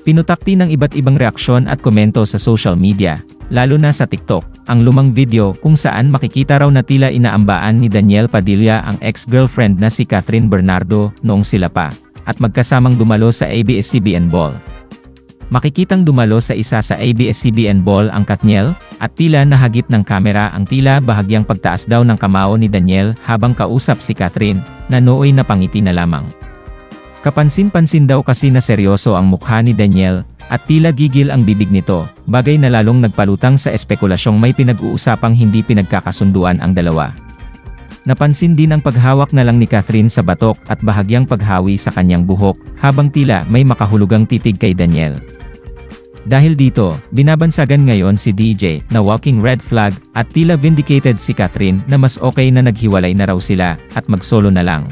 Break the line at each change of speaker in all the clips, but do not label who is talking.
Pinutakti ng iba't ibang reaksyon at komento sa social media, lalo na sa TikTok, ang lumang video kung saan makikita raw na tila inaambaan ni Danielle Padilla ang ex-girlfriend na si Catherine Bernardo noong sila pa, at magkasamang dumalo sa ABS-CBN Ball. Makikitang dumalo sa isa sa ABS-CBN Ball ang Katniel, at tila nahagip ng kamera ang tila bahagyang pagtaas daw ng kamao ni Danielle habang kausap si Catherine, na nooy napangiti na lamang. Kapansin-pansin daw kasi na seryoso ang mukha ni Danielle, at tila gigil ang bibig nito, bagay na lalong nagpalutang sa espekulasyong may pinag-uusapang hindi pinagkakasunduan ang dalawa. Napansin din ang paghawak na lang ni Catherine sa batok at bahagyang paghawi sa kanyang buhok, habang tila may makahulugang titig kay Danielle. Dahil dito, binabansagan ngayon si DJ na walking red flag, at tila vindicated si Catherine na mas okay na naghiwalay na raw sila, at mag-solo na lang.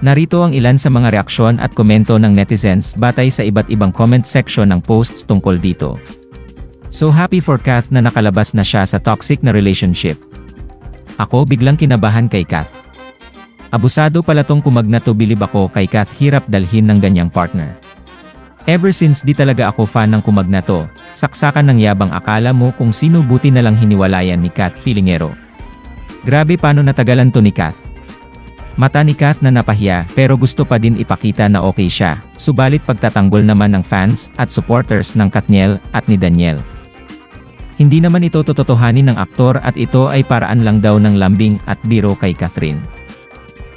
Narito ang ilan sa mga reaksyon at komento ng netizens batay sa iba't ibang comment section ng posts tungkol dito. So happy for Kath na nakalabas na siya sa toxic na relationship. Ako biglang kinabahan kay Kath. Abusado pala tong kumagnato, bilib ako kay Kath, hirap dalhin ng ganyang partner. Ever since di talaga ako fan ng kumagnato, saksakan ng yabang, akala mo kung sino, buti na lang hiniwalayan ni Kath Filingero. Grabe, paano natagalan to ni Kath. Mata ni Kath na napahiya, pero gusto pa din ipakita na okay siya, subalit pagtatanggol naman ng fans at supporters ng Katniel at ni Danielle. Hindi naman ito tototohanin ng aktor, at ito ay paraan lang daw ng lambing at biro kay Catherine.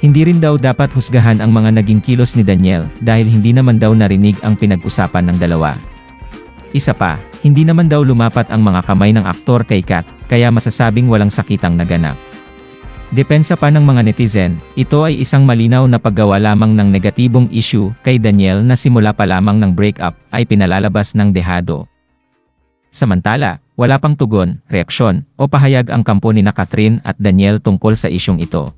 Hindi rin daw dapat husgahan ang mga naging kilos ni Danielle, dahil hindi naman daw narinig ang pinag-usapan ng dalawa. Isa pa, hindi naman daw lumapat ang mga kamay ng aktor kay Kath, kaya masasabing walang sakitang naganap. Depensa pa ng mga netizen, ito ay isang malinaw na paggawa lamang ng negatibong issue kay Danielle na simula pa lamang ng breakup ay pinalalabas ng dehado. Samantala, wala pang tugon, reaksyon, o pahayag ang kampo ni Catherine at Danielle tungkol sa isyung ito.